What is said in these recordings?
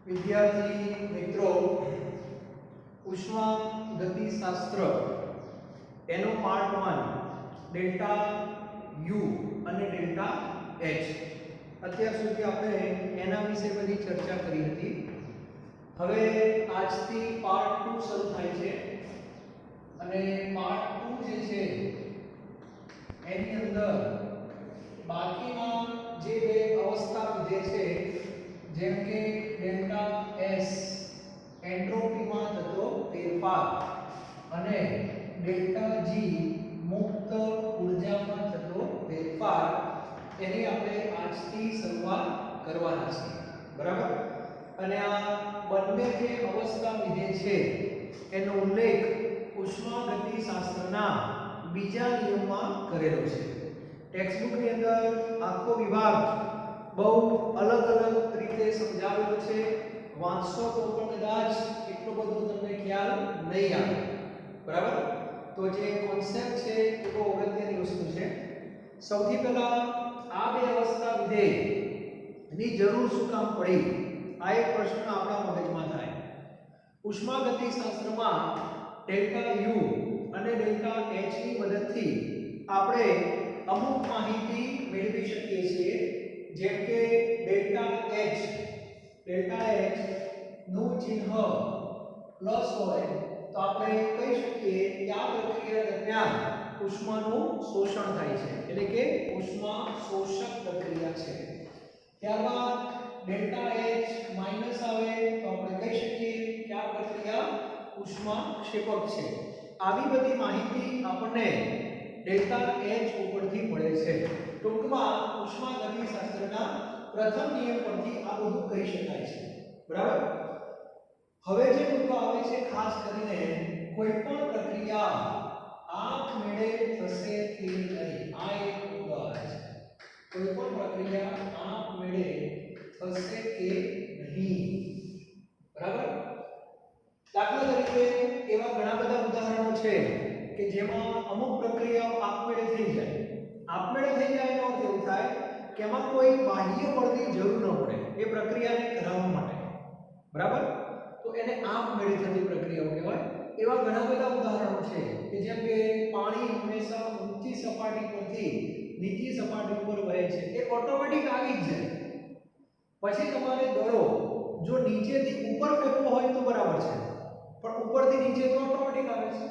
વિદ્યાર્થી મિત્રો, ઉષ્મા ગતિશાસ્ત્ર એનો પાર્ટ 1 ડેલ્ટા યુ અને ડેલ્ટા એચ. અત્યાર સુધી આપણે એના વિશે બધી ચર્ચા કરી હતી. હવે આજથી પાર્ટ 2 શરૂ થાય છે અને પાર્ટ 2 જે છે એની અંદર બાકીના જે બે અવસ્થા વિધેય છે, જેમ કે ડેલ્ટા એસ એન્ટ્રોપીમાં થતો ફેરફાર અને ડેલ્ટા જી મુક્ત ઉર્જામાં થતો ફેરફાર, એની આપણે આજથી શરૂઆત કરવાના છે. બરાબર? અને આ બંને જે અવસ્થા વિધેય છે એનો ઉલ્લેખ ઉષ્માગતિશાસ્ત્રના બીજા નિયમમાં કરેલો છે. ટેક્સ્ટબુકની અંદર આખો વિભાગ બહુ અલગ અલગ રીતે સમજાવેલો છે. વાંચશો તો પણ કદાચ એટલો બધો તમને ખ્યાલ નહીં આવે. બરાબર? તો જે કોન્સેપ્ટ છે એ બહુ અગત્યની વસ્તુ છે. સૌથી પહેલા આ બે અવસ્થા વિધેયની જરૂર શું કામ પડી, આ એક પ્રશ્ન આપણા મગજમાં થાય. ઉષ્માગતિશાસ્ત્રમાં ડેલ્ટા યુ અને ડેલ્ટા એચ ની મદદથી આપણે અમુક માહિતી મેળવી શકીએ છીએ. જેમ કે ડેલ્ટા એચ નું ચિહ્ન પ્લસ હોય તો આપણે કહી શકીએ કે આ પ્રક્રિયા દરમિયાન ઉષ્માનું શોષણ થાય છે, એટલે કે ઉષ્મા શોષક પ્રક્રિયા છે. ત્યારબાદ ડેલ્ટા એચ માઈનસ આવે તો આપણે કહી શકીએ કે આ પ્રક્રિયા ઉષ્મા ક્ષેપક છે. આવી બધી માહિતી આપણને ડેલ્ટા એચ ઉપરથી મળે છે. ટૂંકમાં ઉષ્માગતિશાસ્ત્રના પ્રથમ નિયમ પરથી આ બધું કહી શકાય છે. બરાબર? હવે જે મુદ્દો આવે છે, ખાસ કરીને કોઈ પણ પ્રક્રિયા આપમેળે થશે કે નહીં, આ એક મુદ્દો આવે છે. કોઈ પણ પ્રક્રિયા આપમેળે થશે કે નહીં. બરાબર? દાખલા તરીકે એવા ઘણા બધા ઉદાહરણો છે કે જેમાં અમુક પ્રક્રિયાઓ આપમેળે થઈ જાય. આપમેળે થઈ જાય એનો અર્થ એવું થાય કે એમાં કોઈ બાહ્ય બળની જરૂર ન પડે એ પ્રક્રિયાને કરાવવા માટે. બરાબર? તો એને આપમેળે થતી પ્રક્રિયાઓ કહેવાય. એવા ઘણા બધા ઉદાહરણો છે કે જેમ કે પાણી હંમેશા ઊંચી સપાટી પરથી નીચી સપાટી ઉપર વહે છે, એ ઓટોમેટિક આવી જ જાય. પછી તમારે દડો જો નીચેથી ઉપર ફેંકવો હોય તો બરાબર છે, પણ ઉપરથી નીચે તો ઓટોમેટિક આવે છે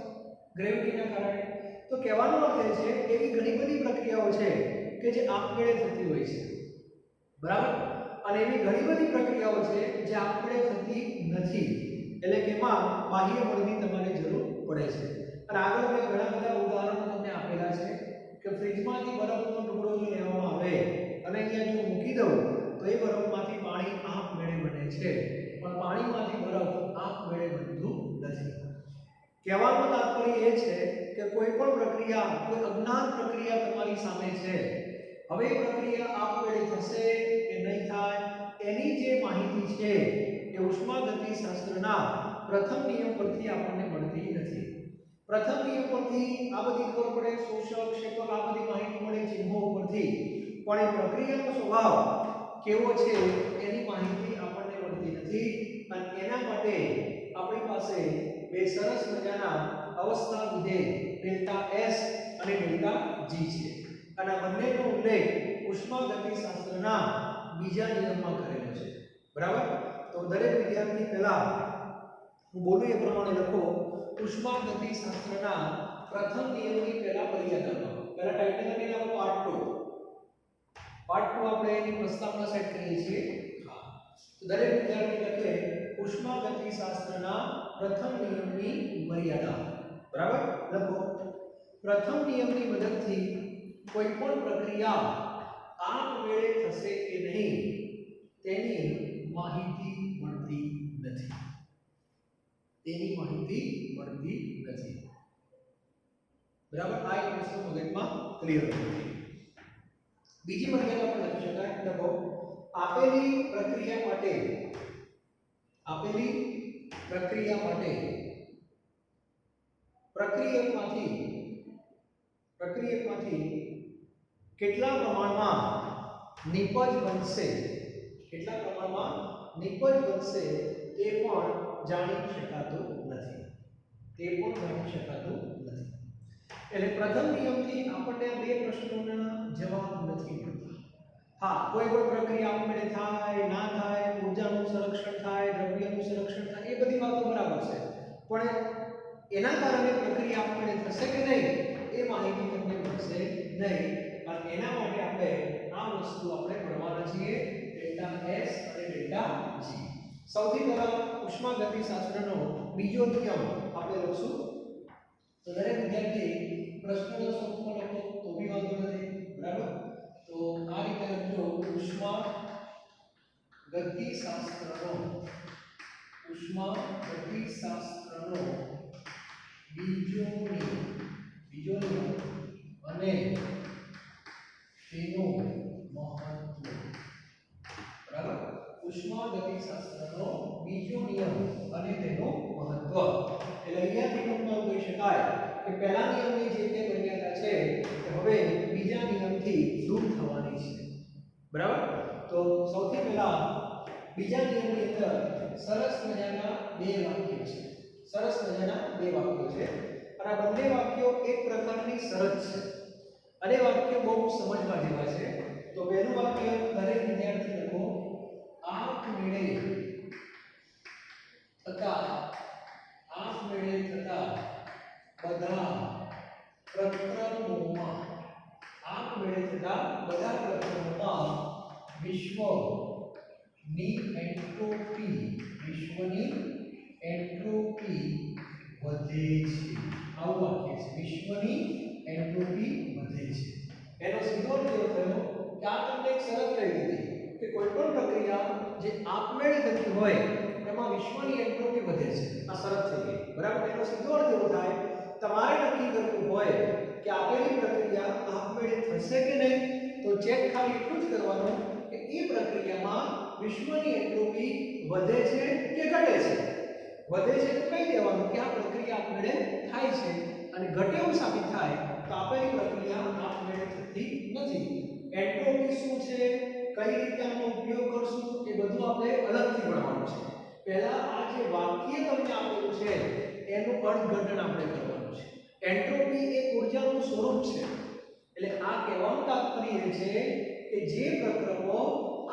ગ્રેવિટીના કારણે. તો કહેવાનો અર્થ એ છે કે એવી ઘણી બધી પ્રક્રિયાઓ છે કે જે આપમેળે થતી હોય છે. બરાબર? અને એવી ઘણી બધી પ્રક્રિયાઓ છે જે આપમેળે થતી નથી, એટલે કે એમાં બાહ્ય બળની તમારે જરૂર પડે છે. અને આગળ મેં ઘણા બધા ઉદાહરણો તમને આપેલા છે કે ફ્રીજમાંથી બરફનો ટુકડો જો લેવામાં આવે અને અહીંયા જો મૂકી દઉં તો એ બરફમાંથી પાણી આપમેળે બને છે, પણ પાણીમાંથી બરફ આપમેળે બનતું નથી. કહેવાનો તાત્પર્ય એ છે કે કોઈ પણ પ્રક્રિયા, કોઈ અજ્ઞાત પ્રક્રિયા તમારી સામે છે. હવે એ પ્રક્રિયા આપમેળે થશે કે નહીં થાય, એની જે માહિતી છે એ ઉષ્માગતિશાસ્ત્રના પ્રથમ નિયમ પરથી આપણને મળતી નથી. પ્રથમ નિયમ પરથી આ બધી ખબર પડે, શોષક, ક્ષેપક, આ બધી માહિતી મળે ચિહ્નો ઉપરથી, પણ એ પ્રક્રિયાનો સ્વભાવ કેવો છે એની માહિતી આપણને મળતી નથી. અને એના માટે આપણી પાસે બે સરસ મજાના અવસ્થા વિધેય ડેલ્ટા એસ અને ડેલ્ટા જી છે. અને આ બંનેનો ઉલ્લેખ ઉષ્માગતિશાસ્ત્રના બીજા નિયમમાં કરેલો છે. બરાબર? તો દરેક વિદ્યાર્થી પહેલા હું બોલું એ પ્રમાણે લખો. ઉષ્માગતિશાસ્ત્રના પ્રથમ નિયમની પહેલા મર્યાદા લો. પહેલા ટાઇટલ લખી નાખો પાર્ટ 2. પાર્ટ 2 આપણે એની પ્રસ્તાવના સેટ કરીએ છીએ. હા, તો દરેક વિદ્યાર્થી લખે ઉષ્માગતિશાસ્ત્રના પ્રથમ નિયમની મર્યાદા. બરાબર? લખો. પ્રથમ નિયમની મદદથી કોઈ પણ પ્રક્રિયા આપમેળે થશે કે નહીં તેની માહિતી મળતી નથી. તેની માહિતી મળતી નથી. બરાબર? આ એક વસ્તુ મગજમાં ક્લિયર થવી. બીજી મર્યાદા પણ લખી શકાય. લખો. આપેલી પ્રક્રિયા માટે પ્રક્રિયકમાંથી કેટલા પ્રમાણમાં નિપજ બનશે, કેટલા પ્રમાણમાં નિપજ બનશે તે પણ જાણી શકાતું નથી. એટલે પ્રથમ નિયમથી આપણને આ બે પ્રશ્નોના જવાબ નથી મળતા. હા, કોઈ પણ પ્રક્રિયા આપણે થાય ના થાય, ઊર્જાનું સંરક્ષણ થાય, દ્રવ્યનું સંરક્ષણ થાય, એ બધી વાતો બરાબર છે, પણ એના કારણે પ્રક્રિયા આપણે થશે કે નહીં એ માહિતી તમને મળશે નહીં. અને એના માટે આપણે આ વસ્તુ આપણે ભણવાના છીએ, ડેલ્ટા S અને ડેલ્ટા G. સૌથી પહેલા ઉષ્માગતિશાસ્ત્રનો બીજો નિયમ આપણે લખશું. તો દરેક વિદ્યાર્થી પ્રશ્નનો સ્વરૂપમાં લખો તો બી વાંધો નથી, બરાબર? તો આ રીતે લખજો, ઉષ્માગતિશાસ્ત્રનો બીજો નિયમ અને તેનું મહત્વ. બરાબર? ઉષ્માગતિશાસ્ત્રનો બીજો નિયમ અને તેનું મહત્વ. એટલે અહીંયાથી તમને કહી શકાય કે પહેલા નિયમની જે તે મર્યાદા છે તે હવે બીજા નિયમથી દૂર થવાની છે. બરાબર? તો સૌથી પહેલા બીજા નિયમની અંદર સરસ મજાના બે વાક્યો છે. અને આ બંને વાક્યો એક પ્રકારની શરત છે અને વાક્યો બહુ સમજવા જેવા છે. તો પહેલું વાક્ય દરેક વિદ્યાર્થી લખો, આપમેળે થતા બધા પ્રકરણોમાં વિશ્વની એન્ટ્રોપી વધે છે. આવું વાક્ય છે, વિશ્વની એન્ટ્રોપી વધે છે. એનો સીધો અર્થ એવો થયો કે આ તમને એક શરત કહી દીધી કે કોઈ પણ પ્રક્રિયા જે આપમેળે થતી હોય એમાં વિશ્વની એન્ટ્રોપી વધે છે. આ શરત થઈ ગઈ, બરાબર? એનો સીધો અર્થ એવો થાય, તમારે નક્કી કરવું હોય કે આપેલી પ્રક્રિયા આપમેળે થશે કે નહીં, તો ચેક ખાલી એટલું જ કરવાનું કે એ પ્રક્રિયામાં વિશ્વની એન્ટ્રોપી વધે છે કે ઘટે છે. વધે છે તો કહી દેવાનું કે આ પ્રક્રિયા આપમેળે થાય છે, અને ઘટે એવું સાબિત થાય તો આપેલી પ્રક્રિયા આપમેળે થતી નથી. એન્ટ્રોપી શું છે, કઈ રીતે આનો ઉપયોગ કરશું, એ બધું આપણે અલગથી ભણવાનું છે. પહેલા આ જે વાક્ય તમને આપેલું છે એનું અર્થઘટન આપણે કરવાનું છે. એન્ટ્રોપી એક ઊર્જાનું સ્વરૂપ છે. એટલે આ કહેવાનું તાત્પર્ય છે કે જે પ્રક્રિયાઓ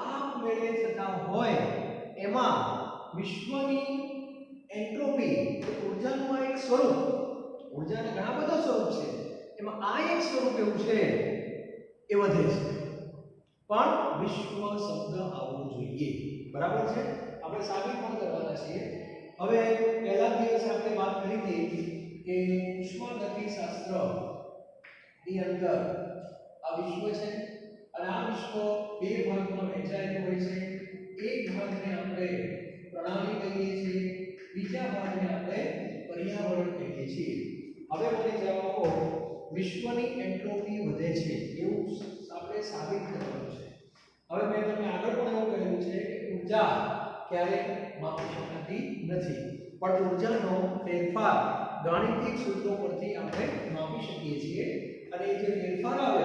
આપમેળે થતા હોય એમાં વિશ્વની એન્ટ્રોપી ઊર્જાનું આ એક સ્વરૂપ, ઊર્જાના ઘણા બધા સ્વરૂપ છે, એમાં આ એક સ્વરૂપ એવું છે એ વધે છે. પણ વિશ્વ શબ્દ આવવો જોઈએ, બરાબર છે? આપણે સાબિત પણ કરવાના છીએ. હવે પહેલા દિવસે આપણે વાત કરી હતી કે ઉષ્માગતિશાસ્ત્ર ની અંદર આ વિશ્વ છે અને આ વિશ્વ બે ભાગમાં વહેંચાયેલું હોય છે. એક ભાગને આપણે પ્રણાલી કહીએ છીએ, બીજા ભાગને આપણે પર્યાવરણ કહીએ છીએ. હવે મને જવાબ આપો, વિશ્વની એન્ટ્રોપી વધે છે એવું આપણે સાબિત કરવાનું છે. હવે મેં તમને આગળ પણ એવું કહ્યું છે કે ઊર્જા ક્યારે માપી શકાતી નથી, પણ ઊર્જાનો ફેરફાર ગાણિતિક સૂત્રો પરથી આપણે માપી શકીએ છીએ, અને એ જે ફેરફાર આવે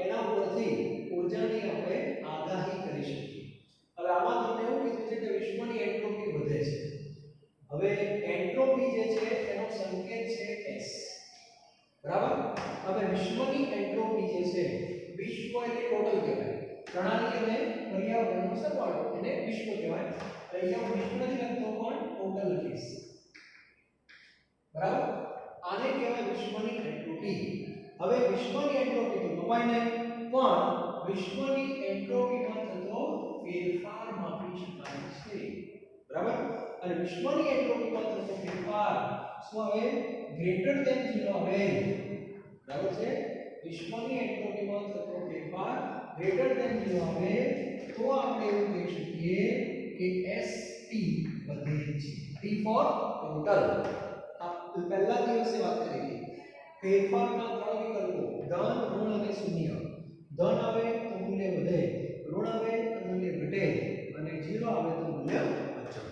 એના પરથી ઊર્જાની આપણે આગાહી કરી શકીએ. હવે આમાં તમને એવું કીધું છે કે વિશ્વની એન્ટ્રોપી વધે છે. હવે એન્ટ્રોપી જે છે એનો સંકેત છે S, બરાબર? હવે વિશ્વની એન્ટ્રોપી જે છે, વિશ્વ એટલે ટોટલ કહેવાય, પ્રણાલી અને પર્યાવરણનો સરવાળો એને વિશ્વ કહેવાય. અહીંયા હું વિશ્વ નથી લખતો પણ ટોટલ લખીશ, બરાબર? આને કહેવાય વિશ્વની એન્ટ્રોપી. હવે વિશ્વની એન્ટ્રોપી તો મપાય નહીં, પણ વિશ્વની એન્ટ્રોપીમાં થતો ફેરફાર માપી શકાય છે, બરાબર? અને વિશ્વની એન્ટ્રોપીમાં થતો ફેરફાર શું આવે? ગ્રેટર ધેન 0 આવે, બરાબર છે? વિશ્વની એન્ટ્રોપીમાં થતો ફેરફાર ગ્રેટર ધેન 0 આવે તો આપણે એવું કહી શકીએ કે ST વધે છે. T for total. આ પહેલા દિવસે વાત કરી હતી. ફેરફારના ત્રણ વિકલ્પો, ધન, ઋણ અને શૂન્ય. ધન આવે તો મૂલ્ય વધે, ઋણ આવે તો મૂલ્ય ઘટે, અને 0 આવે તો મૂલ્ય અચળ.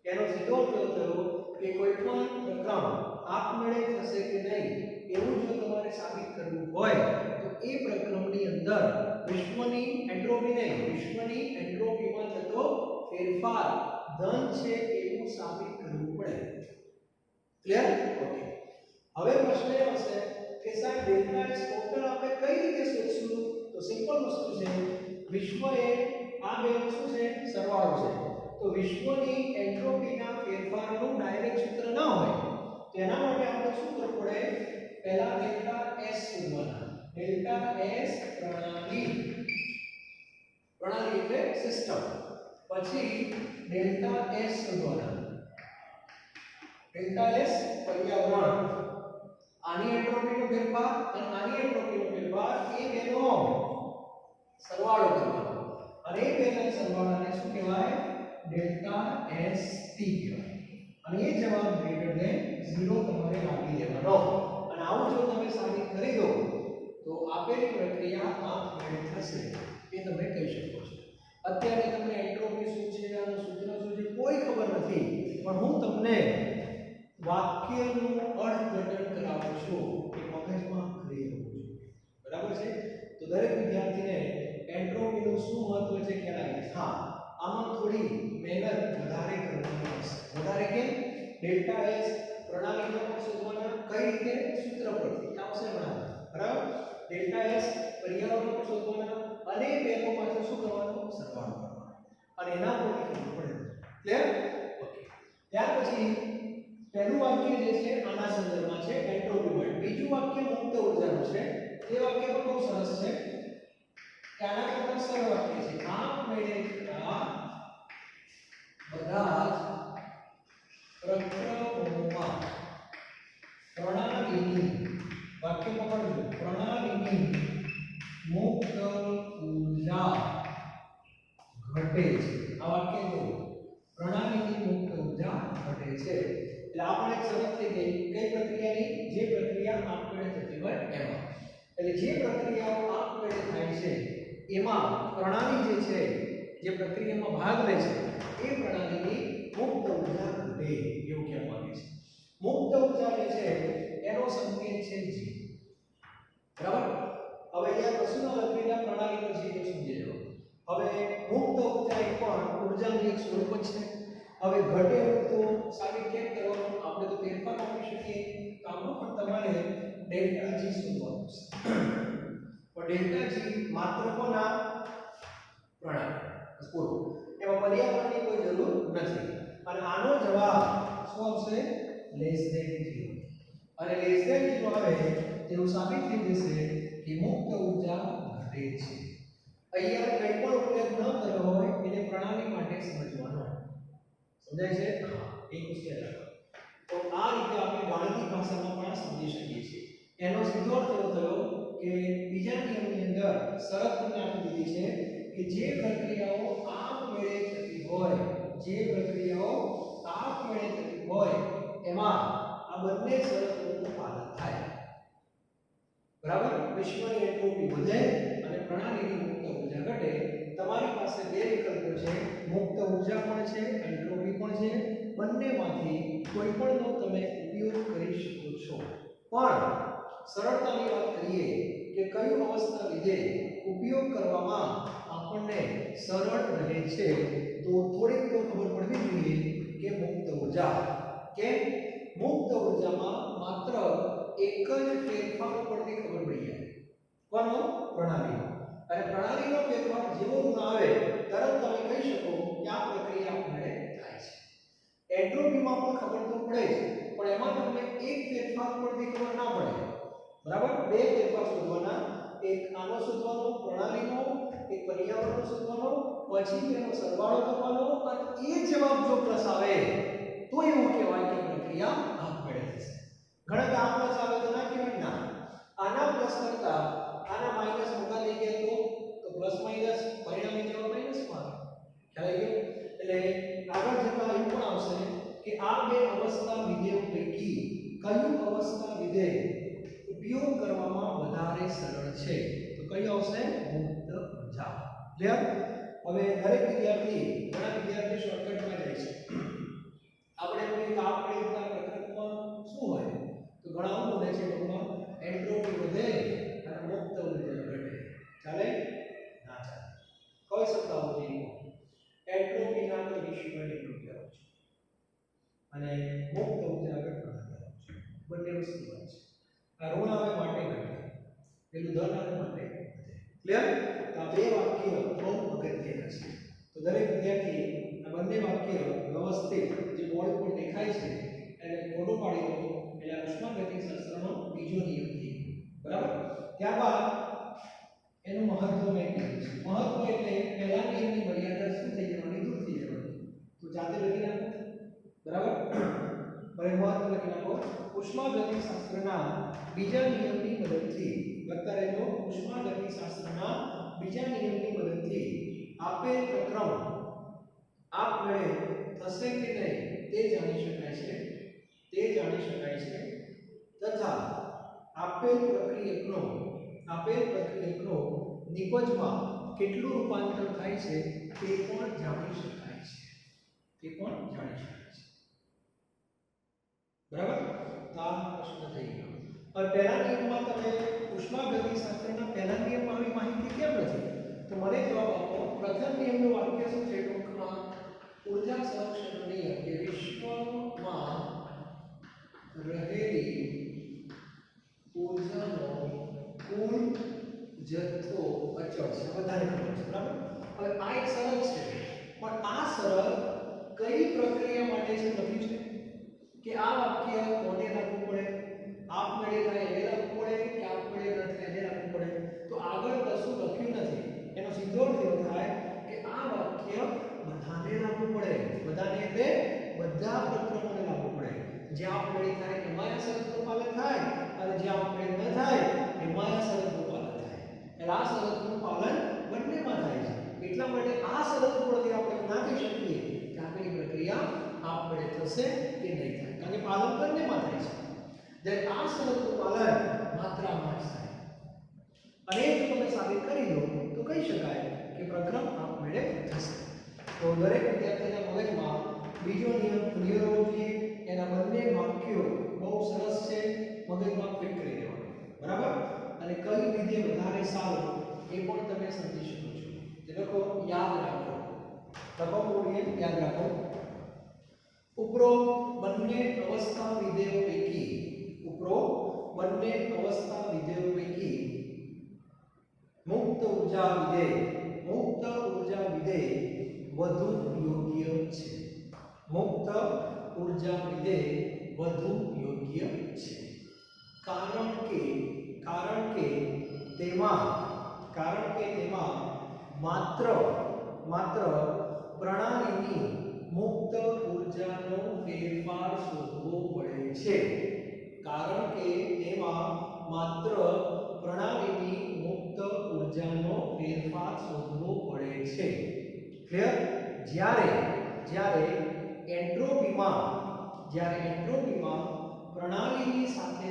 એનો સીધો અર્થ થયો કે કોઈ પણ પ્રક્રમ આપમેળે થશે કે નહીં એવું જો તમારે સાબિત કરવું હોય તો એ પ્રક્રમની અંદર વિશ્વની એન્ટ્રોપી નહીં, વિશ્વની એન્ટ્રોપીમાં થતો ફેરફાર ધન છે એવું સાબિત કરવું પડે. ક્લિયર? ઓકે. હવે પ્રશ્ન એ હશે કે સાહેબ ડેલ્ટા એસ ટોટલ આપણે કઈ રીતે શોધશું? તો સિમ્પલ વસ્તુ છે, વિશ્વ એ આ બે શું છે? સરવાળો છે. તો વિશ્વની એન્ટ્રોપીના ફેરફારનું ડાયરેક્ટ સૂત્ર ન હોય તેના માટે આપણે શું કરવું પડે? પહેલા ડેલ્ટા એસ શોધવાના. ડેલ્ટા એસ પ્રણાલી એટલે સિસ્ટમ. પછી ડેલ્ટા એસ શોધવાના. ડેલ્ટા એસ પર્યાવરણ. આની એન્ટ્રોપીનો ફેરફાર અને આની એન્ટ્રોપીનો ફેરફાર એ બેનો સરવાળો કરવાનો. અને એ બેના સરવાળાને શું કહેવાય? ડેલ્ટા એસ ટી કહેવાય. અને એ જવાબ ગ્રેટર ધેન 0 તમારે રાખી દેવાનો. અને આવું જો તમે સાબિત કરી દો તો આપેલી પ્રક્રિયા આપમેળે થશે એ તમે કહી શકો છો. અત્યારે તમને એન્ટ્રોપી શું છે, આનું સૂત્ર શું છે કોઈ ખબર નથી, પણ હું તમને વાક્યનું અર્થઘટન કરાવું છું કે મગજમાં કરી રહ્યું છું. બરાબર છે? તો દરેક વિદ્યાર્થીને એન્ટ્રોપીનું શું મહત્વ છે ખ્યાલ આવી જશે. હા, આમાં થોડી મહેનત વધારે કરવાની આવશે. વધારે કેમ? ડેલ્ટા એસ પ્રણાલીનો પણ શોધવાના. કઈ રીતે? સૂત્ર પરથી આવશે બરાબર. ડેલ્ટા એસ પર્યાવરણ પણ શોધવાના અને બેનો પાછળ શું કરવાનું? સરવાળો કરવાનો. અને એના પરથી ખબર પડે. ક્લિયર? ઓકે. ત્યાર પછી પહેલું વાક્ય જે છે આના સંદર્ભમાં છે એન્ટ્રોપી માટે. બીજું વાક્ય મુક્ત ઉર્જાનું છે. એ વાક્ય પણ બહુ સરસ છે. કે આના કરતા સરળ વાક્ય છે. આપમેળે થતા બધા જ પ્રક્રિયાઓમાં પ્રણાલીની વાક્યમાં પણ પ્રણાલીની મુક્ત ઉર્જા ઘટે છે. આ વાક્ય જો પ્રણાલીની મુક્ત ઉર્જા ઘટે છે એટલે આપણે એક સમજ થઈ ગઈ કઈ પ્રક્રિયાની? જે પ્રક્રિયા આપમેળે થતી હોય એમાં. એટલે જે પ્રક્રિયાઓ આપમેળે થાય છે એમાં પ્રણાલી જે છે, જે પ્રક્રિયામાં ભાગ લે છે એ પ્રણાલીની મુક્ત ઉર્જા ઘટે એવું કહેવામાં આવે છે. મુક્ત ઉર્જા જે છે એનો સંકેત છે G. બરાબર? હવે અહીંયા કશું ન લખેલા પ્રણાલીનો G ને સમજી લો. હવે મુક્ત ઉર્જા એ પણ ઉર્જાનું એક સ્વરૂપ જ છે. હવે ઘટે તો સાબિત કેમ કરવાનું? આપણે તો ફેરફાર આપી શકીએ. તો આમાં પણ તમારે ડેલ્ટા G શોધવાનું છે. પણ ડેલ્ટા G માત્ર કોના? પ્રણાલી. પૂરું. એમાં પર્યાવરણની કોઈ જરૂર નથી. અને આનો જવાબ શું આવશે? Less than 0. અને લેસ ધેન 0 આવે તેવું સાબિત થઈ જશે કે મુક્ત ઉર્જા ઘટે છે. અહીંયા કંઈ પણ ઉલ્લેખ ન કર્યો હોય એને પ્રણાલી માટે સમજવાનો. સમજાય છે? હા, એક વિષય રાખો. તો આ રીતે આપણે ગાણિતિક ભાષામાં પણ સમજી શકીએ છીએ. એનો સીધો અર્થ એવો થયો કે બીજા નિયમની અંદર શરત તમને આપી દીધી છે કે જે પ્રક્રિયાઓ આપમેળે થતી હોય, એમાં આ બંને શરતોનું પાલન થાય. બરાબર? વિશ્વની એન્ટ્રોપી વધે અને પ્રણાલીની મુક્ત ઉર્જા ઘટે. તમારી પાસે બે વિકલ્પો છે, મુક્ત ઉર્જા પણ છે, એન્ટ્રોપી પણ છે. બંનેમાંથી કોઈ પણનો તમે ઉપયોગ કરી શકો છો. પણ સરળતાની વાત કરીએ કે કયું અવસ્થા વિધેય ઉપયોગ કરવામાં આપણને સરળ રહે છે, તો થોડીક તો ખબર પડવી જોઈએ કે મુક્ત ઉર્જા. કે મુક્ત ઉર્જામાં માત્ર એક જ ફેરફાર પરથી ખબર પડી જાય. કોનો? પ્રણાલી. અને પ્રણાલીનો ફેરફાર જેવો ગુણ આવે તરત તમે કહી શકો કે આ પ્રક્રિયા આપમેળે થાય છે. એન્ટ્રોપીમાં પણ ખબર તો પડે છે, પણ એમાં તમને એક ફેરફાર પરથી ખબર ના પડે. બરાબર? બે ફેરફાર શોધવાના. એક આનો શોધવાનો પ્રણાલીનો, એક પર્યાવરણનો શોધવાનો, પછી તેનો સરવાળો કરવાનો અને એ જવાબ જો પ્લસ આવે તો એવું કહેવાય કે પ્રક્રિયા આપમેળે થશે. ઘણા કે આ પ્લસ આવે તો ના કહેવાય. ના, આના પ્લસ કરતા આના માઈનસ મોટા થઈ ગયા તો પ્લસ માઈનસ પરિણામી જવાબ માઈનસ માં આવે. ખ્યાલ આવી ગયો? એટલે આગળ જતા એવું પણ આવશે કે આ બે અવસ્થા વિધેયો પૈકી કયું અવસ્થા વિધેય ઉપયોગ કરવામાં વધારે સરળ છે? તો કયું આવશે? મુક્ત ઉર્જા. ક્લિયર? હવે દરેક વિદ્યાર્થી, ઘણા વિદ્યાર્થી શોર્ટકટમાં જાય છે. આપણે કોઈ આપણી પ્રકૃતિમાં શું હોય તો ઘણા બોલે છે ભગવાન એન્ટ્રોપી વધે અને મુક્ત ઉર્જા ઘટે. ચાલે? ના ચાલે. કઈ સત્તાઓ છે? એન્ટ્રોપીના શોષણ એટલું કહેવાય છે અને મુક્ત ઉર્જા ઘટના કહેવાય છે. બંને વસ્તુ છે. આ ઋણ આવે માટે ઘટે, પેલું ધન આવે માટે વધે. ક્લિયર? તો આ બે વાક્ય બહુ અગત્યના છે. તો દરેક વિદ્યાર્થી આ બંને વાક્ય વ્યવસ્થિત જે બોર્ડ પર દેખાય છે એને ફોટો પાડી લો. એટલે ઉષ્માગતિશાસ્ત્રનો બીજો નિયમ થઈ ગયો. બરાબર? ત્યારબાદ એનું મહત્વ મેં કીધું છે. મહત્વ એટલે પહેલા નિયમની મર્યાદા શું થઈ જવાની? દૂર થઈ જવાની. તો જાતે લખી નાખો. બરાબર? હવે મહત્વ લખી નાખો. ઉષ્માગતિશાસ્ત્રના બીજા નિયમની મદદથી લખતા રહેજો. ઉષ્માગતિશાસ્ત્રના બીજા નિયમની મદદથી આપેલ પ્રક્રમ આપમેળે થશે કે નહીં તે જાણી શકાય છે. તથા આપેલ પ્રક્રિયકનો નિપજમાં કેટલું રૂપાંતર થાય છે તે પણ જાણી શકાય છે. બરાબર? તો આ પ્રશ્ન થઈ ગયો. હવે પહેલા નિયમમાં તમે ઉષ્માગતિશાસ્ત્રના પહેલા નિયમમાં આવી માહિતી કેમ નથી? તો મને જવાબ આપો. પ્રથમ નિયમનું વાક્ય શું છે? ટૂંકમાં ઊર્જા સંરક્ષણનો નિયમ કે વિશ્વમાં રહેલી ઊર્જાનો કુલ જથ્થો અચળ છે. બધાને ખબર છે. બરાબર? હવે આ એક શરત છે, પણ આ શરત કઈ પ્રક્રિયા માટે છે લખ્યું છે? કે આ વાક્ય કોને લાગુ પડે? આપમેળે થાય એને લાગુ પડે કે આપમેળે ન થાય એને લાગુ પડે? તો આગળ કશું લખ્યું નથી. એનો સીધો અર્થ એવો થાય કે આ વાક્ય બધાને લાગુ પડે. બધાને એટલે બધા પ્રક્રમોને લાગુ પડે. જ્યાં આપમેળે થાય એમાં આ શરતનું પાલન થાય અને જ્યાં આપમેળે ન થાય એમાં આ શરતનું પાલન થાય. એટલે આ શરતનું પાલન બંનેમાં થાય છે. એટલા માટે આ શરત ઉપરથી આપણે ના કહી શકીએ કે આપેલી પ્રક્રિયા આપમેળે થશે કે નહીં થાય, કારણ કે પાલન બંનેમાં થાય છે. જ્યારે આ શરતનું પાલન માત્રામાં જ થાય. અને જો તમે સાબિત કરી દો તો કહી શકાય કે પ્રક્રમ આપમેળે થશે. તો દરેક વિદ્યાર્થીના મગજમાં બીજો નિયમ ક્લિયર હોવો જોઈએ. એના બંને વાક્યો બહુ સરસ છે, મગજમાં ફિટ કરી દેવાનું. બરાબર? અને કઈ વિધિ વધારે સારું એ પણ તમે સમજી શકો છો. તે લખો, યાદ રાખો. લખો બોલીએ, યાદ રાખો. ઉપરોક્ત બંને અવસ્થા વિધેયો પૈકી મુક્ત ઉર્જા વિધેય વધુ યોગ્ય છે. કારણ કે તેમાં માત્ર પ્રણાલીની મુક્ત ઉર્જાનો ફેરફાર શોધવો પડે છે. કારણ કે તેમાં માત્ર પ્રણાલીની મુક્ત ઉર્જાનો ફેરફાર શોધવો પડે છે. ક્લિયર? જ્યારે એન્ટ્રોપીમાં પ્રણાલીની સાથે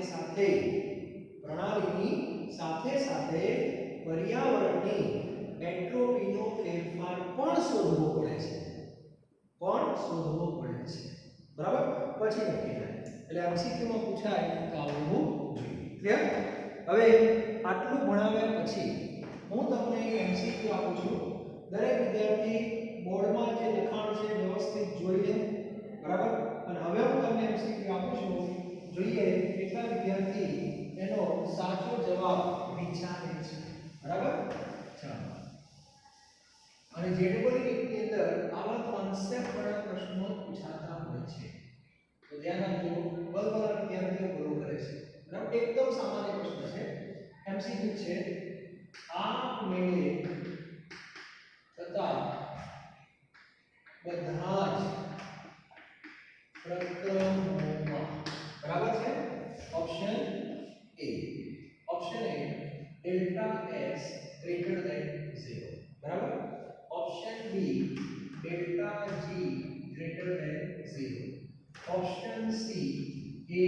સાથે પર્યાવરણની એન્ટ્રોપીનો ફેરફાર પણ શોધવો પડે છે. બરાબર? પછી નક્કી થાય. એટલે એમસીક્યુમાં પૂછાય તો આવડવું જોઈએ. ક્લિયર? હવે આટલું ભણાવ્યા પછી હું તમને એમસીક્યુ આપું છું. દરેક વિદ્યાર્થી બોર્ડમાં જે લખાણ છે વ્યવસ્થિત જોઈ લે. બરાબર? અને હવે હું તમને એમસીક્યુ આપું છું. જોઈએ કેટલા વિદ્યાર્થી એનો સાચો જવાબ વિચારે છે. બરાબર? ચાલો. અને જેડબલની અંદર આવા કોન્સેપ્ટ વાળા પ્રશ્નો પૂછાતા હોય છે. તો ધ્યાન રાખજો. બલવાળા વિદ્યાર્થીઓ બરોબર કરે છે. બરાબર? એકદમ સામાન્ય પ્રશ્ન છે. એમસીક્યુ છે. આપમેળે થતા બધા જ પ્રક્રમોમાં, બરાબર છે? Option A delta S greater than 0. બરાબર? Option B delta G greater than 0. Option C A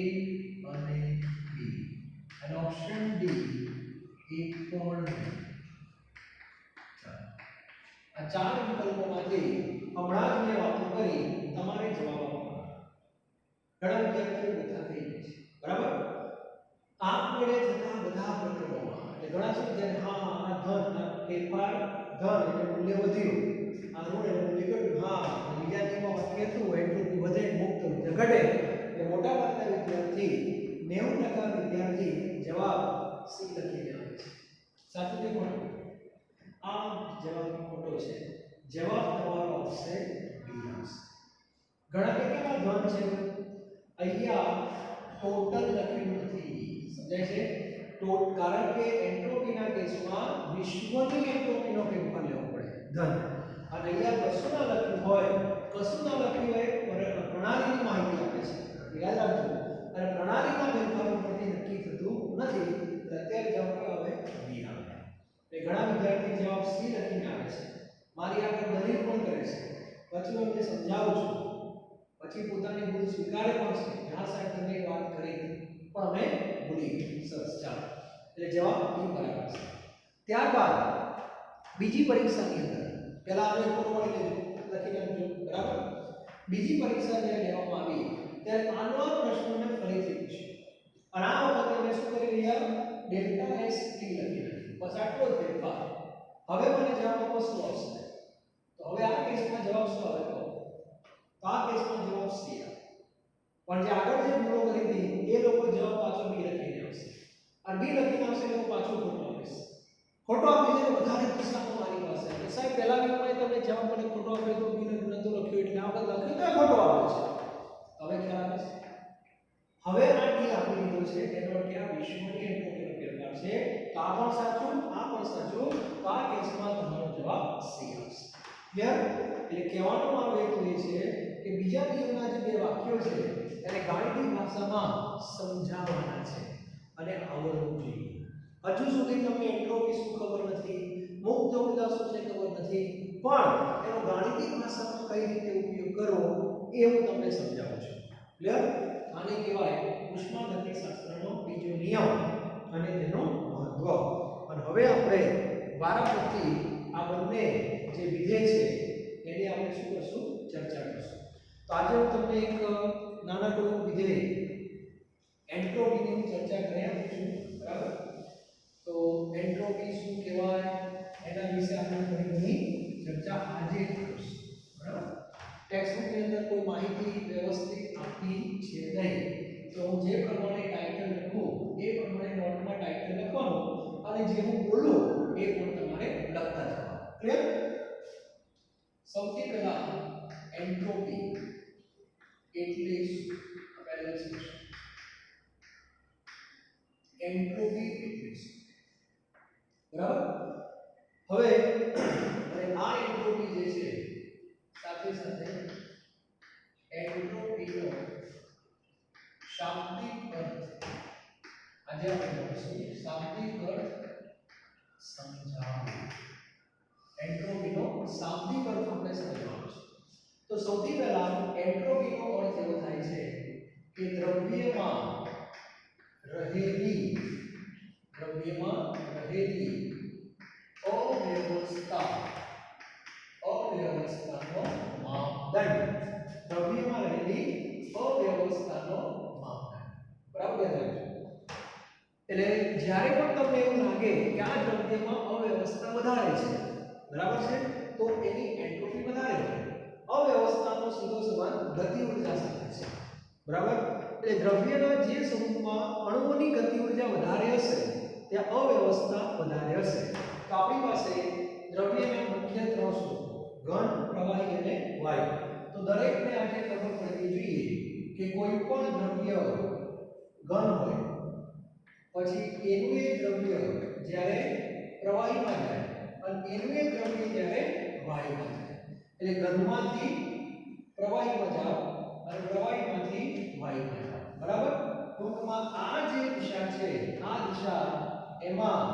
અને બી. અને ઓપ્શન ડી એ પણ નહીં. આ ચાર વિકલ્પોમાંથી હમણાં જ મેં વાતો કરી તમારે જવાબ આપવાનો. ઘણા વિદ્યાર્થીઓ બધા થઈ જાય છે. બરાબર? આપમેળે થતા બધા પ્રક્રમોમાં એટલે ઘણા શું છે, હા આ ધન આ ફેરફાર ધન એટલે મૂલ્ય વધ્યું આ ઋણ એન્ટ્રોપી ઘટ્યું. હા, બીજા નિયમમાં વાક્ય હતું એન્ટ્રોપી વધે મુક્ત ઉર્જા ઘટે. એટલે મોટા ભાગના વિદ્યાર્થી 90% વિદ્યાર્થી જવાબ સી લખીને આવે છે. સાચું કે ખોટું? આ જવાબ ખોટો છે. જવાબ તમારો આવશે બી આવશે. ઘણા કેટલા ધન છે અહીંયા ટોટલ લખેલું નથી. સમજાય છે? કારણ કે એન્ટ્રોપીના કેસમાં વિશ્વની એન્ટ્રોપીનો ફેરફાર લેવો પડે ધન. અને અહીંયા કશું ના લખ્યું હોય, કશું ના લખ્યું હોય પ્રણાલીની માહિતી આપે છે. યાદ રાખજો. અને પ્રણાલીના ફેરફાર ઉપરથી નક્કી થતું નથી. અત્યારે જવાબ આવે બી આવે. એ ઘણા વિદ્યાર્થી જવાબ સી લખીને આવે છે. મારી આગળ દલીલ પણ કરે છે. પછી હું એમને સમજાવું છું. પછી પોતાની ભૂલ સ્વીકારે પણ છે. હા સાહેબ તમે એ વાત કરી પણ અમે ભૂલી ગઈ. સરસ, ચાલો. એટલે જવાબ બી બરાબર છે. ત્યારબાદ બીજી પરીક્ષાની અંદર પહેલા આપણે ફોટો પાડી લખી નાખજો. બરાબર? બીજી પરીક્ષા જ્યારે લેવામાં આવી ત્યારે આનો પ્રશ્નને ફરીથી પૂછ્યો. અને આ વખતે મેં શું કરી રહ્યા? ડેલ્ટા એસ ટી લખી નાખ્યું. બસ આટલો જ ફેરફાર. હવે મને જવાબમાં શું આવશે? તો હવે આ કેસમાં જવાબ શું આવે? તો આ કેસમાં જવાબ સી આવે. પણ જે આગળ જે ભૂલો કરી હતી એ લોકો જવાબ પાછો બી લખીને આવશે. અને બી લખીને આવશે એટલે હું પાછો ખોટો આપીશ. ખોટો આપી દે વધારે કિસ્સામાં મારી પાસે કે સાહેબ પહેલા વિકલ્પમાં તમે જવાબ મને ખોટો આપ્યો તો બી નતું લખ્યું એટલે આ વખત લખ્યું તો ખોટો આપ્યો છે. હવે ખ્યાલ આવે છે? હવે આ ડી આપી દીધો છે તેનો અર્થ કે આ વિશ્વની એન્ટ્રોપીનો ફેરફાર છે. તો આ પણ સાચું, આ પણ સાચું. તો આ કેસમાં તમારો જવાબ સી આવશે. ક્લિયર? એટલે કહેવાનો મારો હેતુ એ છે કે બીજા નિયમના જે બે વાક્યો છે એને ગાણિતિક ભાષામાં સમજાવવાના છે અને આવડવું જોઈએ. હજુ સુધી તમને એન્ટ્રોપી શું ખબર નથી, મુક્ત ઉર્જા શું છે ખબર નથી, પણ એનો ગાણિતિક ભાષામાં કઈ રીતે ઉપયોગ કરવો એ હું તમને સમજાવું છું. ક્લિયર? આને કહેવાય ઉષ્માગતિશાસ્ત્રનો બીજો નિયમ અને તેનો મહત્વ. અને હવે આપણે વારાફરતી આ બંને જે વિધેય છે એની આપણે શું કરશું? ચર્ચા કરશું. તો આજે હું તમને એક નાનકડું વિધેય એન્ટ્રોપીની ચર્ચા કરી આપું છું. બરાબર? તો એન્ટ્રોપી શું કહેવાય એના વિશે આપણે થોડી ઘણી ચર્ચા આજે કરીશું. બરાબર? ટેક્સ્ટબુકની અંદર કોઈ માહિતી વ્યવસ્થિત આપી છે નહીં. તો હું જે પ્રમાણે ટાઇટલ લખું એ પ્રમાણે નોટમાં ટાઇટલ લખવાનું અને જે હું બોલું એ પણ તમારે લખતા જવાનું. ક્લિયર? સૌથી પહેલા એન્ટ્રોપી એટલે શું? પહેલા સમજો. એન્ટ્રોપી એટલે શું? બરાબર? હવે અને આ એન્ટ્રોપી જે છે સાથે સાથે એન્ટ્રોપીનો શાબ્દિક અર્થ આજે આપણે જોઈશું. શાબ્દિક અર્થ સમજાવો. એન્ટ્રોપીનો શાબ્દિક અર્થ આપણે સમજવાનો છે. તો સૌથી પહેલા એન્ટ્રોપીનો અર્થ એવો થાય છે કે દ્રવ્યમાં રહેલી અવ્યવસ્થાનો માપદંડ. દ્રવ્યમાં રહેલી અવ્યવસ્થાનો માપદંડ. બરાબર? યાદ રાખજો. એટલે જ્યારે પણ તમને એવું લાગે કે આ દ્રવ્યમાં અવ્યવસ્થા વધારે છે, બરાબર છે, તો એની એન્ટ્રોપી વધારે હોય. અવ્યવસ્થાનો સીધો સંબંધ ગતિ ઉર્જા સાથે છે. બરાબર? એટલે દ્રવ્યના જે સમૂહમાં અણુઓની ગતિ ઉર્જા વધારે હશે ત્યાં અવ્યવસ્થા વધારે હશે. તો આપણી પાસે દ્રવ્યના મુખ્ય ત્રણ સ્વરૂપો ઘન, પ્રવાહી અને વાયુ. તો દરેકને આજે ખબર પડવી જોઈએ કે કોઈ પણ દ્રવ્ય ઘન હોય પછી એનું એ દ્રવ્ય જ્યારે પ્રવાહીમાં જાય અને એનું એ દ્રવ્ય જ્યારે વાયુમાં જાય. એટલે ઘનમાંથી પ્રવાહીમાં જાવ અને પ્રવાહીમાંથી વાયુમાં જાવ. બરાબર? ટૂંકમાં આ જે દિશા છે આ દિશા એમાં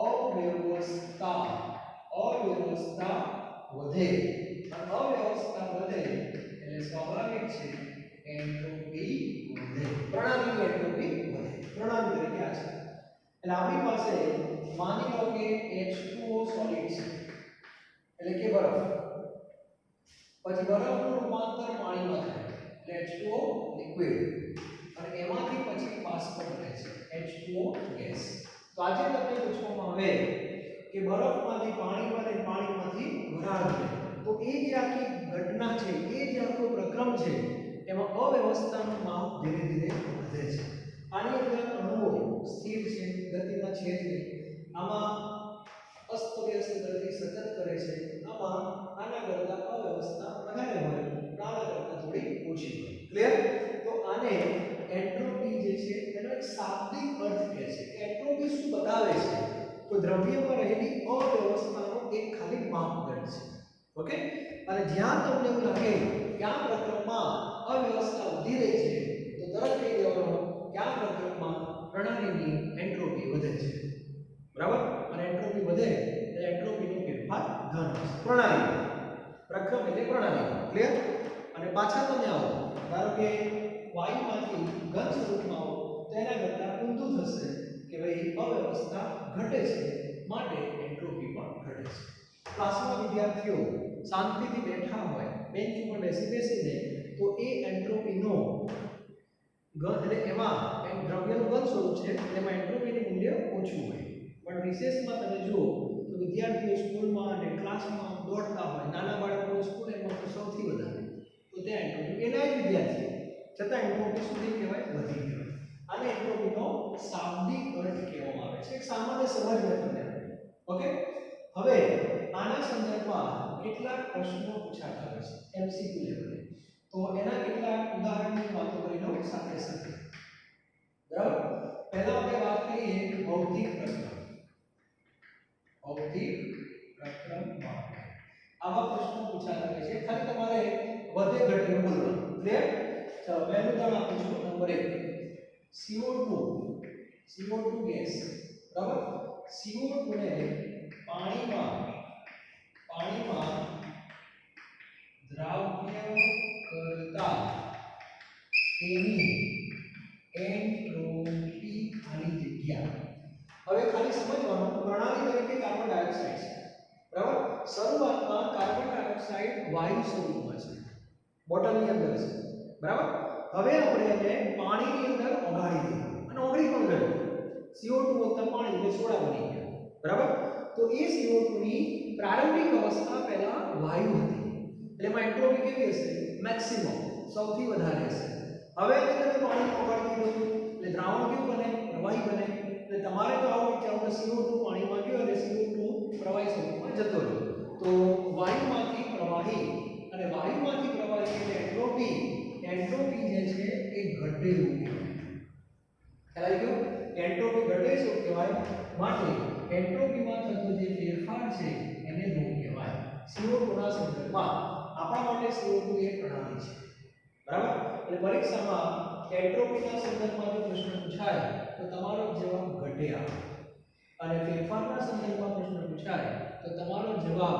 અવ્યવસ્થા વધે. અને અવ્યવસ્થા વધે એટલે સ્વાભાવિક છે એન્ટ્રોપી વધે. પ્રણાલીની એન્ટ્રોપી વધે. પ્રણાલી તરીકે આ છે. એટલે આપણી પાસે માની લો કે H2O સોલિડ છે એટલે કે બરફ. પછી બરફનું રૂપાંતર પાણીમાં થાય એટલે H2O લિક્વિડ અને એમાંથી પછી બાષ્પ બને છે H2O ગેસ. તો આજે તમને પૂછવામાં આવે કે બરફમાંથી પાણી બને, પાણીમાંથી વરાળ બને. તો એ જે આખી ઘટના છે, એ જે આખો પ્રક્રમ છે, એમાં અવ્યવસ્થાનું માપ ધીરે ધીરે વધે છે. આની અંદર અણુઓ સ્થિર છે, ગતિમાં છે જ નહીં. આમાં અસ્તવ્યસ્ત ગતિ સતત કરે છે. આમાં આના કરતાં અવ્યવસ્થા વધારે હોય, આના કરતાં થોડી ઓછી હોય. ક્લિયર? તો આને એન્ટ્રોપી જે છે એનો એક શાબ્દિક અર્થ કહે છે. એન્ટ્રોપી શું બતાવે છે? તો દ્રવ્યમાં રહેલી અવ્યવસ્થાનો એક ખાલી માપદંડ છે. ઓકે? અને જ્યાં તમને એવું લાગે કે આ પ્રક્રમમાં અવ્યવસ્થા વધી રહી છે, તો તરત કહી દેવાનું કે આ પ્રક્રમમાં પ્રણાલીની એન્ટ્રોપી વધે છે. બરાબર? અને એન્ટ્રોપી વધે એટલે એન્ટ્રોપીનો ફેરફાર ધન હશે. પ્રણાલી પ્રક્રમ એટલે પ્રણાલી. ક્લિયર? અને પાછા તમે આવો, ધારો કે વાયુમાંથી ઘન સ્વરૂપમાં આવો તો એના કરતાં ઊંધું થશે કે ભાઈ અવ્યવસ્થા ઘટે છે, માટે એન્ટ્રોપી પણ ઘટે છે. ક્લાસમાં વિદ્યાર્થીઓ શાંતિથી બેઠા હોય, બેન્ચ ઉપર બેસીને, તો એ એન્ટ્રોપીનો ઘન એટલે એમાં દ્રવ્યનું ઘન સ્વરૂપ છે, તેમાં એન્ટ્રોપીનું મૂલ્ય ઓછું હોય. પણ રિસેસમાં તમે જુઓ તો વિદ્યાર્થીઓ સ્કૂલમાં અને ક્લાસમાં દોડતા હોય, નાના બાળકોની સ્કૂલ એમાં તો સૌથી વધારે, તો ત્યાં એન્ટ્રોપી એના જ વિદ્યાર્થીઓ છતાં એન્ટ્રોપી સુધી કહેવાય વધી કહેવાય. આને એન્ટ્રોપીનો શાબ્દિક અર્થ કહેવામાં આવે છે. એક સામાન્ય સમજ મેં તમને આપી. ઓકે? હવે આના સંદર્ભમાં કેટલાક પ્રશ્નો પૂછાતા હોય છે એમસીક્યુ લેવલે. તો એના કેટલાક ઉદાહરણની વાતો કરી લઉં સાથે સાથે. બરાબર? પહેલા આપણે વાત કરીએ ભૌતિક પ્રક્રમ. ભૌતિક પ્રક્રમમાં આવા પ્રશ્નો પૂછાતા હોય છે. ખાલી તમારે વધે ઘટે બોલવાનું. ક્લિયર? ચાલો પહેલું ઉદાહરણ આપું છું. Number 1 CO2 gas. બરાબર? CO2 ને પાણીમાં દ્રાવ્ય કરતા તેની એન્ટ્રોપી ખાલી જગ્યા. હવે ખાલી સમજવાનું, પ્રણાલી તરીકે કાર્બન ડાયોક્સાઇડ છે. બરાબર? શરૂઆતમાં કાર્બન ડાયોક્સાઇડ વાયુ સ્વરૂપમાં છે, બોટલની અંદર છે. બરાબર? હવે આપણે એને પાણીની અંદર ઓગાળી દીધું અને ઓગળી પણ ગયું. CO2 વત્તા પાણી એટલે સોડા બની ગયા. બરાબર? તો એ CO2 ની પ્રારંભિક અવસ્થા પહેલા વાયુ હતી, એટલે એમાં એન્ટ્રોપી કેવી હશે? મેક્સિમમ, સૌથી વધારે હશે. હવે એને તમે પાણી ઓગાળી દીધું એટલે દ્રાવણ કેવું બને? પ્રવાહી બને. એટલે તમારે તો આવું વિચારવું કે CO2 પાણીમાં ગયો અને CO2 પ્રવાહી સ્વરૂપમાં જતો રહ્યો. તો વાયુમાંથી પ્રવાહી અને વાયુમાંથી પ્રવાહી એટલે એન્ટ્રોપી જે છે એ ઘટેલું કહેવાય. ખ્યાલ આવી ગયો? એન્ટ્રોપી ઘટે શું કહેવાય? માટે એન્ટ્રોપીમાં થતો જે ફેરફાર છે એને ઋણ કહેવાય. CO2 ના સંદર્ભમાં આપણા માટે CO2 એ પ્રણાલી છે. બરાબર? એટલે પરીક્ષામાં એન્ટ્રોપીના સંદર્ભમાં જો પ્રશ્ન પૂછાય તો તમારો જવાબ ઘટે આવે, અને ફેરફારના સંદર્ભમાં પ્રશ્ન પૂછાય તો તમારો જવાબ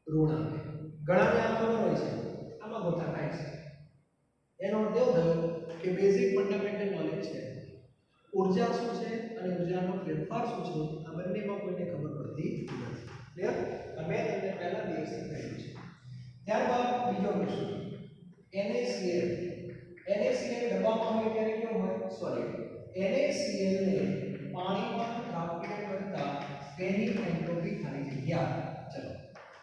ઋણ આવે. ઘણાને આ ખબર હોય છે, આમાં ગોથા થાય છે. એનો અર્થ એવો થયો કે બેઝિક ફંડામેન્ટલ નોલેજ છે. ઊર્જા શું છે અને ઊર્જાનો ફેરફાર શું છે, આ બંનેમાં કોઈને ખબર પડતી નથી. ક્લિયર? મેં તમને પહેલા જ એક્સપ્લેન કર્યું છે. ત્યારબાદ બીજો પ્રશ્ન, NaCl. NaCl ડબ્બામાં હોય ત્યારે કેવો હોય? સોલિડ. NaCl ને પાણીમાં દ્રાવ્ય કરતા તેની એન્ટ્રોપી ખાલી જગ્યા. ચલો,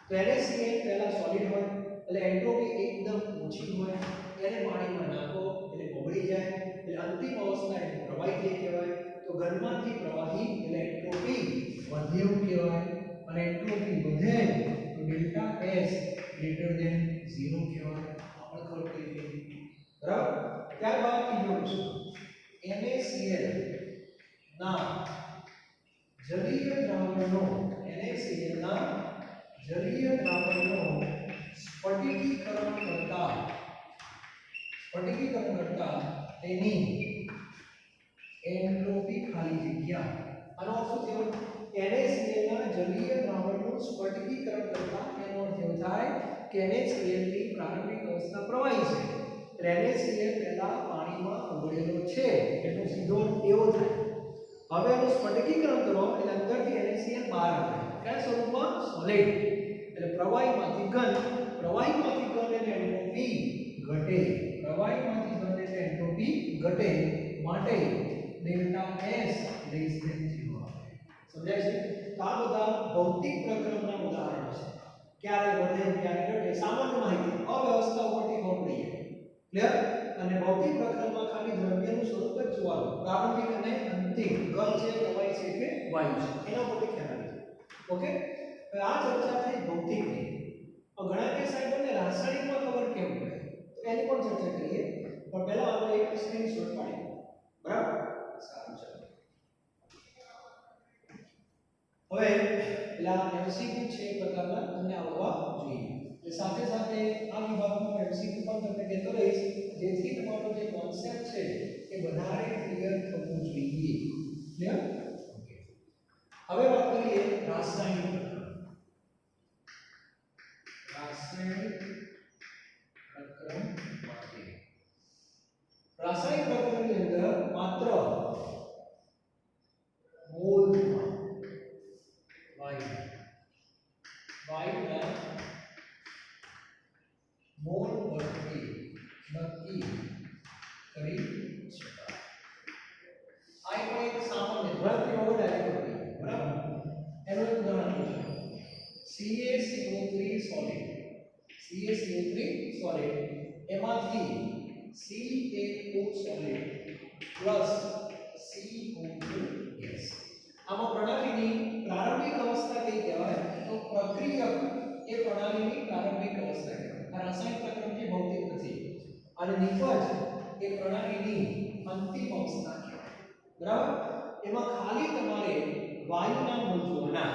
તો NaCl પહેલા સોલિડ હોય એટલે એન્ટ્રોપી એકદમ ઓછી હોય. એને પાણીમાં નાખો એટલે ઓગળી જાય, એટલે અંતિમ અવસ્થા એને પ્રવાહી જે કહેવાય. તો ઘનમાંથી પ્રવાહી એટલે એન્ટ્રોપી વધે એવું કહેવાય, અને એન્ટ્રોપી વધે તો ડેલ્ટા S ગ્રેટર ધેન 0 કહેવાય. આપણે ખબર પડી ગઈ. બરાબર? ત્યારબાદ બીજો પ્રશ્ન, NaCl ના જલીય દ્રાવણનો સ્ફટિકીકરણ કરતા તેની એન્ટ્રોપી ખાલી જગ્યા. આનો અર્થ શું થયો? NaCl ના જલીય દ્રાવણનું સ્ફટિકીકરણ કરતા એનો અર્થ એવો થાય કે NaCl ની પ્રારંભિક અવસ્થા પ્રવાહી છે. NaCl પહેલા પાણીમાં ઓગળેલો છે, એનો સીધો એવો થાય. હવે એનું સ્ફટિકીકરણ કરો એટલે અંદરથી NaCl બહાર આવે. કયા સ્વરૂપમાં? સોલિડ. એટલે પ્રવાહીમાંથી ઘન એટલે એન્ટ્રોપી ઘટે. માટે ડેલ્ટા S લેસ ધેન 0 આવે. સમજાય છે? તો આ બધા ભૌતિક પ્રક્રમના ઉદાહરણો છે. ક્યારે વધે ક્યારે ઘટે સામાન્ય માહિતી અવ્યવસ્થા ઉપરથી ખબર પડી જાય. ક્લિયર? અને ભૌતિક પ્રક્રમમાં ખાલી દ્રવ્યનું સ્વરૂપ જ જોવાનું. પ્રારંભિક અને અંતિમ ગલ છે, પ્રવાહી છે કે વાયુ છે એના પરથી ખ્યાલ આવે. ઓકે? હવે આ ચર્ચા થઈ ભૌતિકની. ઘણા કે સાહેબને રાસાયણિકમાં ખબર કેમ પડે તો એની પણ ચર્ચા કરીએ. પણ પહેલા આપણે એક સ્ક્રીનશોટ પાડીએ. બરાબર? સારું છે. હવે પેલા એમસીક્યુ છે એ પ્રકારના તમને આવડવા જોઈએ. એટલે સાથે સાથે આ વિભાગમાં એમસીક્યુ પણ તમને કહેતો રહીશ જેથી તમારો જે કોન્સેપ્ટ છે એ વધારે ક્લિયર થવું જોઈએ. ક્લિયર? ઓકે. હવે વાત કરીએ રાસાયણિક પ્રક્રિયા. રાસાયણિક પ્રક્રિયા માટે રાસાયણિક પ્રક્રિયાની અંદર માત્ર મોલમાં વાયુના મોલ પરથી નક્કી કરી શકાય. આ કોઈ એક સામાન્ય ધ્વનિ હોવો ડાયરેક્ટ બરાબર. એનું એક ઉદાહરણ છે CaCO3 સોલિડ. CaCO3 સોલિડ એમાંથી CaO solid plus CO2 gas. આમાં પ્રણાલીની પ્રારંભિક અવસ્થા કઈ કહેવાય તો પ્રક્રિયક એ પ્રણાલીની પ્રારંભિક અવસ્થા કહેવાય. આ રાસાયણિક પ્રક્રિયા જે ભૌતિક નથી અને નિપજ એ પ્રણાલીની અંતિમ અવસ્થા કહેવાય. બરાબર? એમાં ખાલી તમારે વાયુના મોલ જોવાના.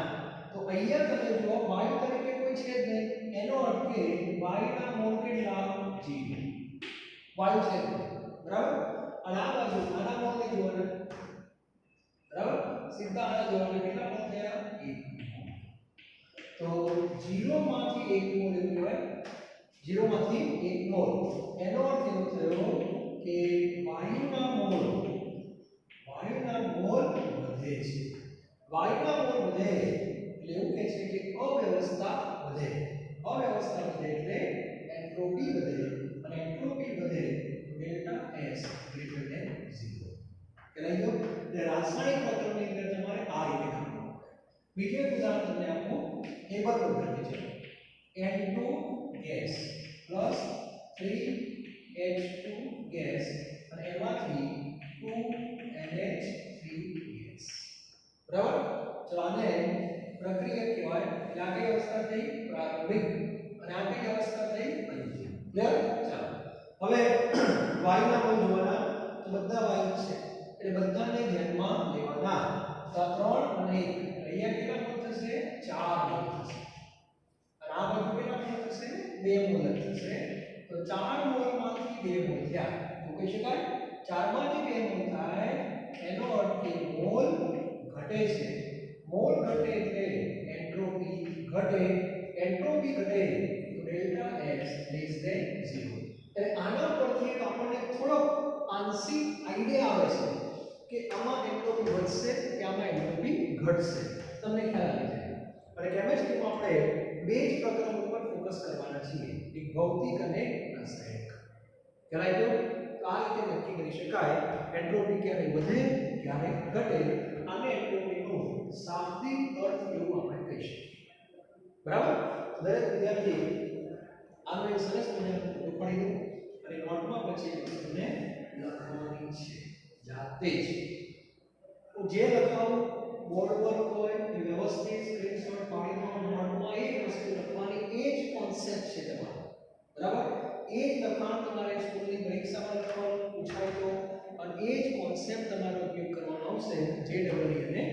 તો અહીંયા તમે જુઓ વાયુ તરીકે કોઈ છે જ નહીં. એનો અર્થ કે વાયુના મોલ કેટલા? 0. વાયુ છે બરાબર. અને આ બાજુ આના મોલ ને જોવાના. બરાબર? સીધા આના જોવાના કેટલા મોલ થયા? 1. તો 0 માંથી 1 મોલ એવું કહેવાય. 0 માંથી 1 મોલ એનો અર્થ એવો થયો કે વાયુના મોલ વધે છે. વાયુના મોલ વધે એટલે એવું કહે છે કે અવ્યવસ્થા વધે. અવ્યવસ્થા વધે એટલે એન્ટ્રોપી વધે અને એન્ટ્રોપી વધે તો ડેલ્ટા S ગ્રેટર ધેન 0. કહેવાય ગયો. એટલે રાસાયણિક પ્રક્રિયાની અંદર તમારે આ રીતે કરવાનું. બીજું એક ઉદાહરણ તમને આપું. એબર પદ્ધતિ છે. N2 gas plus 3H2 gas અને એમાંથી 2NH3 ગેસ. બરાબર? ચલો આને પ્રક્રિયા કહેવાય. એટલે આ કઈ અવસ્થા થઈ? પ્રારંભિક. અને આ કઈ અવસ્થા થઈ? અંતિમ. ક્લિયર? ચાલો હવે વાયુના મોલ જોવાના. તો બધા વાયુ છે એટલે બધાને ધ્યાનમાં લેવાના. તો 3 અને 1 અહીંયા કેટલા મોલ થશે? 4 મોલ થશે. અને આ બાજુ કેટલા મોલ થશે? 2 મોલ થશે. તો 4 મોલમાંથી 2 મોલ થયા. તો કહી શકાય 4 માંથી 2 મોલ થાય એનો અર્થ કે મોલ ઘટે છે. મોલ ઘટે એટલે એન્ટ્રોપી ઘટે. એન્ટ્રોપી ઘટે તો ડેલ્ટા S લેસ ધેન 0. એટલે આના પરથી એક આપણને થોડો આંશિક આઈડિયા આવે છે કે આમાં એન્ટ્રોપી વધશે કે આમાં એન્ટ્રોપી ઘટશે. તમને ખ્યાલ આવી જાય. અને કેમિસ્ટ્રીમાં આપણે બે જ પ્રકરણ ઉપર ફોકસ કરવાના છીએ. એક ભૌતિક અને રાસાયણિક. ખ્યાલ આવી ગયો? તો આ રીતે નક્કી કરી શકાય એન્ટ્રોપી ક્યારે વધે ક્યારે ઘટે. આને એન્ટ્રોપીનું શાબ્દિક અર્થ એવું આપણે કહી શકીએ. બરાબર? દરેક વિદ્યાર્થી આનો એક સરસ મજાનો પડી દો અને નોટમાં પછી તમને લખવાની છે જાતે જ. તો જે લખાવું બોર્ડ પર હોય એ વ્યવસ્થિત સ્ક્રીનશોટ પાડી દો. નોટમાં એ જ વસ્તુ લખવાની. એ જ કોન્સેપ્ટ છે તમારો. બરાબર? એ જ લખાણ તમારે સ્કૂલની પરીક્ષામાં લખવાનું પૂછાય તો અને એ જ કોન્સેપ્ટ તમારો ઉપયોગ કરવાનો આવશે JEE અને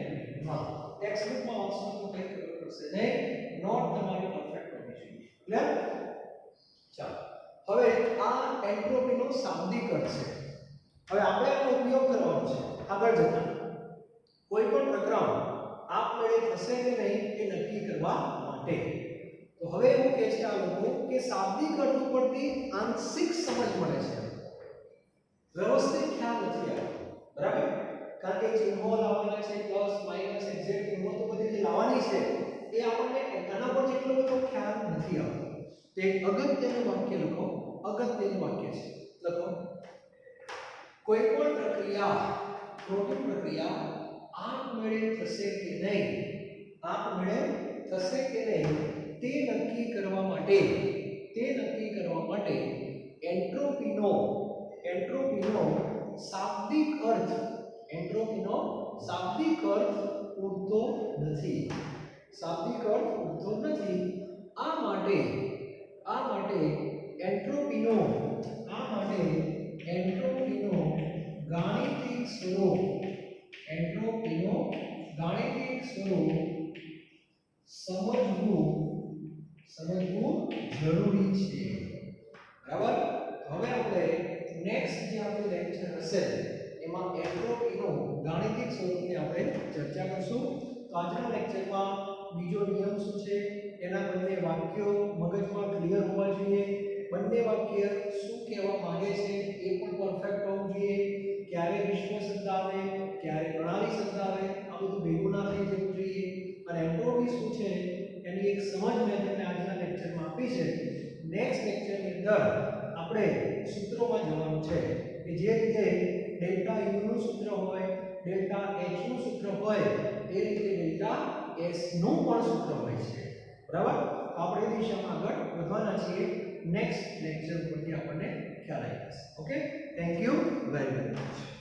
માં. ટેક્સ્ટબુકમાં વાંચવાનું તો કંઈ ખબર પડશે નહીં. નોટ તમારી પરફેક્ટ હોવી જોઈએ. ક્લિયર? ચાલો હવે આ એન્ટ્રોપીનો શાબ્દિક અર્થ છે. હવે આપણે આનો ઉપયોગ કરવાનો છે આગળ જતા. કોઈ પણ પ્રક્રિયા આપમેળે થશે કે નહીં એ નક્કી કરવા માટે. તો હવે એવું કહે છે આ લોકો કે શાબ્દિક અર્થ ઉપરથી આંશિક સમજ મળે છે. વ્યવસ્થિત ખ્યાલ નથી આવતો. બરાબર? કારણ કે ચિહ્નો લાવવાના છે પ્લસ માઈનસ એક્ઝેક્ટ ચિહ્નો તો બધી જે લાવવાની છે એ આપણને આના પર જેટલો બધો ખ્યાલ નથી આવતો. તો એક અગત્યનું વાક્ય લખો. અગત્યનું વાક્ય છે લખો. કોઈ પણ પ્રક્રિયા પ્રોટીન પ્રક્રિયા આપમેળે થશે કે નહીં આપમેળે થશે કે નહીં તે નક્કી કરવા માટે એન્ટ્રોપીનો શાબ્દિક અર્થ પૂરતો નથી. આ માટે એન્ટ્રોપીનો ગાણિતિક સ્વરૂપ સમજવું જરૂરી છે. બરાબર. હવે આપણે નેક્સ્ટ જે આપણું લેક્ચર હશે એમાં એન્ટ્રોપીનો ગાણિતિક સ્વરૂપની આપણે ચર્ચા કરશું. તો આજના લેક્ચરમાં બીજો નિયમ શું છે, એના બંને વાક્યો મગજમાં ક્લિયર હોવા જોઈએ. બંને વાક્ય શું કહેવા માંગે છે એ પણ પરફેક્ટ હોવું જોઈએ. ક્યારે વિશ્વ શબ્દ આવે, ક્યારે પ્રણાલી શબ્દ આવે, આ બધું ભેગું ના થઈ જવું જોઈએ. અને એન્ટ્રોપી શું છે એની એક સમજ મેં તમને આજના લેક્ચરમાં આપી છે. નેક્સ્ટ લેક્ચરની અંદર આપણે સૂત્રોમાં જવાનું છે કે જે રીતે ડેલ્ટા U નું સૂત્ર હોય, ડેલ્ટા H નું સૂત્ર હોય, એ રીતે ડેલ્ટા S નું પણ સૂત્ર હોય છે. બરાબર. આપણે એ દિશામાં આગળ વધવાના છીએ. નેક્સ્ટ લેક્ચર પરથી આપણને ખ્યાલ આવી જશે. Okay, thank you very much.